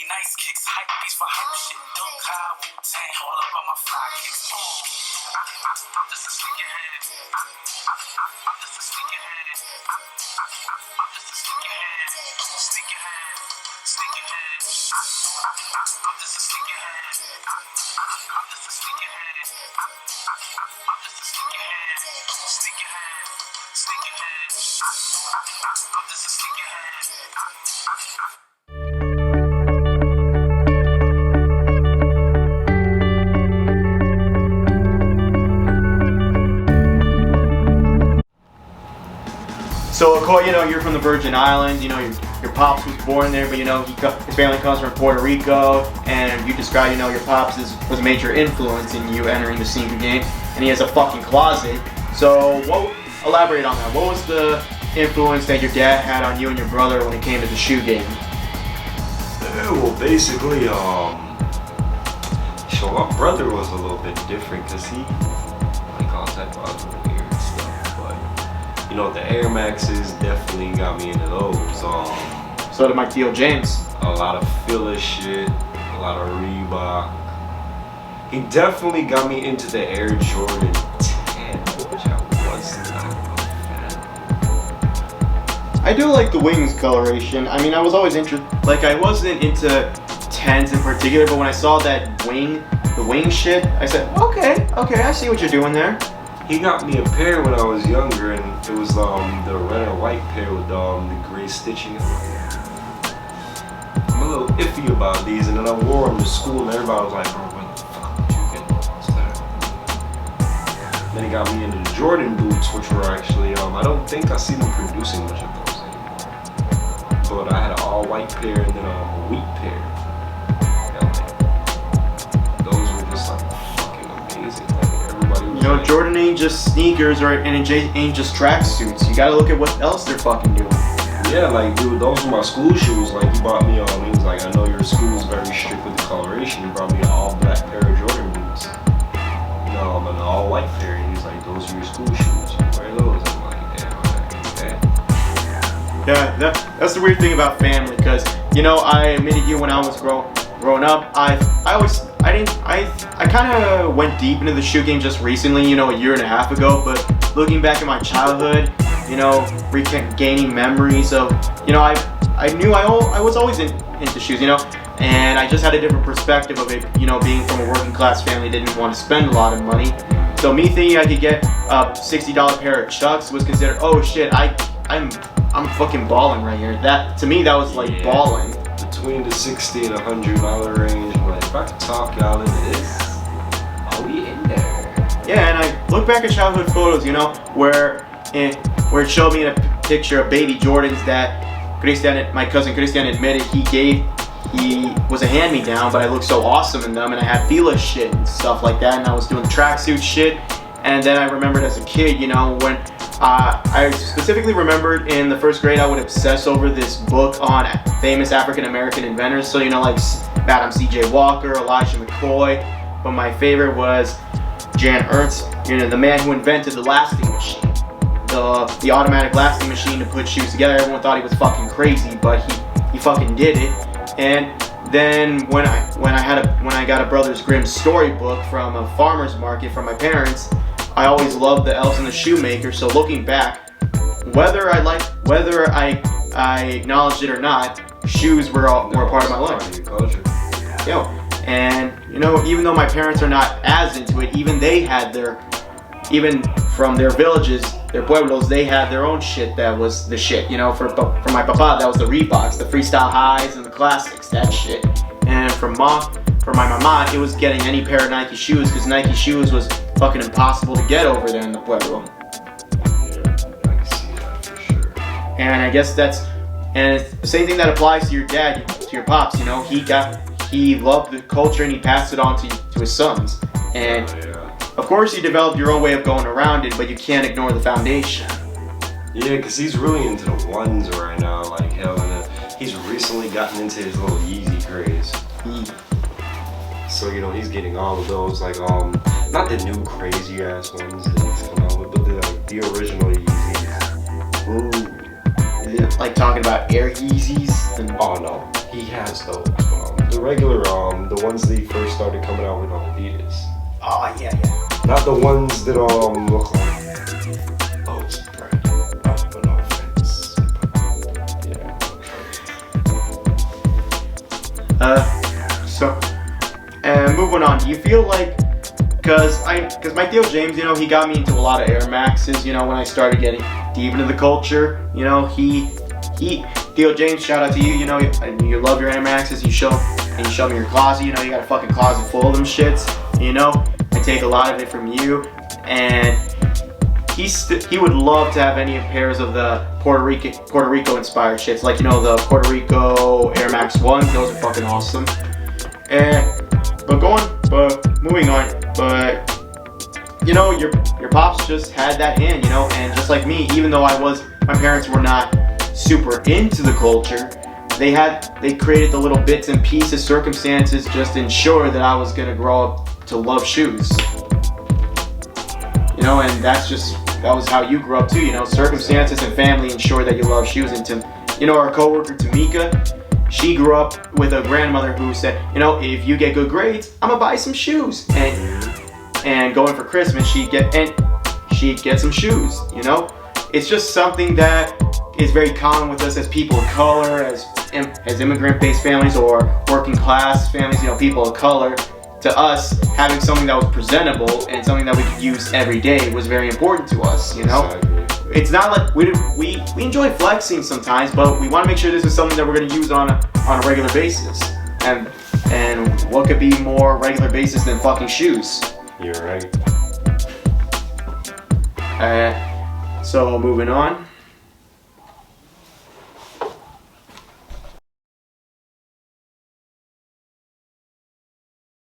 nice kicks, hype beats for hype shit. Don't cry, Wu-Tang, all up on my fly kicks. I'm just a sneakerhead. I'm just a sneakerhead. I'm just a sneakerhead. Sneakerhead. Sneakerhead. I'm just a sneakerhead. I'm just a sneakerhead. I'm just a sneakerhead. Sneakerhead. Sneakerhead. I'm just a sneakerhead. So, you know, you're from the Virgin Islands, you know, your pops was born there, but you know, his family comes from Puerto Rico, and you describe, you know, your pops was a major influence in you entering the sneaker game, and he has a fucking closet. So, elaborate on that. What was the influence that your dad had on you and your brother when it came to the shoe game? Yeah, well, basically, so my brother was a little bit different, because he, like, all type of other weird stuff, but you know, the Air Maxes definitely got me into those. So did my Theo James. A lot of filler shit, a lot of Reebok. He definitely got me into the Air Jordan 10, which I was not a fan. I do like the wings coloration. I mean, I was always interested, like, I wasn't into 10s in particular, but when I saw that the wing shit, I said, okay, I see what you're doing there. He got me a pair when I was younger, and it was the red and white pair with the gray stitching. I'm a little iffy about these, and then I wore them to school, and everybody was like, bro, what the fuck did you get those there? Then he got me into the Jordan boots, which were actually, I don't think I see them producing much of those anymore. But I had an all white pair and then a wheat pair. Those were just like fucking amazing. You know, Jordan ain't just sneakers and it ain't just tracksuits. You gotta look at what else they're fucking doing. Yeah, like, dude, those were my school shoes. Like, he bought me he was like, I know your school's very strict with the coloration. He brought me an all black pair of Jordan boots. You know, an all white pair. And he's like, those are your school shoes. You wear those. I'm like, damn, okay. Yeah, that's the weird thing about family, because, you know, I admitted you when I was growing up, I kind of went deep into the shoe game just recently, you know, a year and a half ago, but looking back at my childhood, you know, gaining memories of, you know, I knew I was always into shoes, you know, and I just had a different perspective of it, you know, being from a working class family, didn't want to spend a lot of money. So me thinking I could get a $60 pair of Chucks was considered, oh shit, I'm fucking balling right here. That, to me, that was like balling. Between the $60 and $100 range, but if I could talk y'all into this, are we in there? Yeah, and I look back at childhood photos, you know, where it showed me in a picture of baby Jordans that my cousin Christian admitted he was a hand-me-down, but I looked so awesome in them, and I had Fila shit and stuff like that, and I was doing the tracksuit shit. And then I remembered as a kid, you know, when I specifically remembered in the first grade I would obsess over this book on famous African-American inventors. So, you know, like Madam C.J. Walker, Elijah McCoy, but my favorite was Jan Ernst, you know, the man who invented the lasting machine. The automatic lasting machine to put shoes together. Everyone thought he was fucking crazy, but he fucking did it. And then when I got a Brothers Grimm storybook from a farmer's market from my parents, I always loved the Elves and the Shoemaker. So looking back, whether I acknowledged it or not, shoes were a part of my life. Yo, and you know, even though my parents are not as into it, even from their villages, their pueblos, they had their own shit that was the shit. You know, for my papa, that was the Reeboks, the Freestyle Highs, and the classics, that shit. And for my mama, it was getting any pair of Nike shoes, because Nike shoes was fucking impossible to get over there in the pueblo. Yeah, I can see that for sure. And I guess it's the same thing that applies to your dad, to your pops. You know, he loved the culture and he passed it on to his sons. And of course, you developed your own way of going around it, but you can't ignore the foundation. Yeah, because he's really into the ones right now, like hell, and he's recently gotten into his little Yeezy craze. So, you know, he's getting all of those, like, not the new crazy ass ones that he's come out with, but the original Yeezys. Ooh. Like talking about Air Yeezys? Oh no, he has those, but the regular, the ones they first started coming out with on Adidas. Oh yeah. Not the ones that look like, oh, it's brand new. But no offense. Yeah. So, moving on. Do you feel like, cause my Theo James, he got me into a lot of Air Maxes. When I started getting deep into the culture, Theo James, shout out to you. You love your Air Maxes. You show me your closet. You got a fucking closet full of them shits. I take a lot of it from you, and he would love to have any pairs of the Puerto Rico inspired shits, like the Puerto Rico Air Max 1s. Those are fucking awesome. But moving on. But your pops just had that hand, and just like me, even though my parents were not super into the culture, they created the little bits and pieces, circumstances, just to ensure that I was gonna grow up to love shoes. And that was how you grew up too. Circumstances and family ensure that you love shoes. And our coworker Tamika, she grew up with a grandmother who said, if you get good grades, I'm gonna buy some shoes. And going for Christmas, she'd get some shoes. It's just something that is very common with us as people of color, as immigrant-based families or working class families. People of color. To us, having something that was presentable and something that we could use every day was very important to us. Exactly. It's not like we enjoy flexing sometimes, but we want to make sure this is something that we're going to use on a regular basis. And what could be more regular basis than fucking shoes? You're right. So moving on.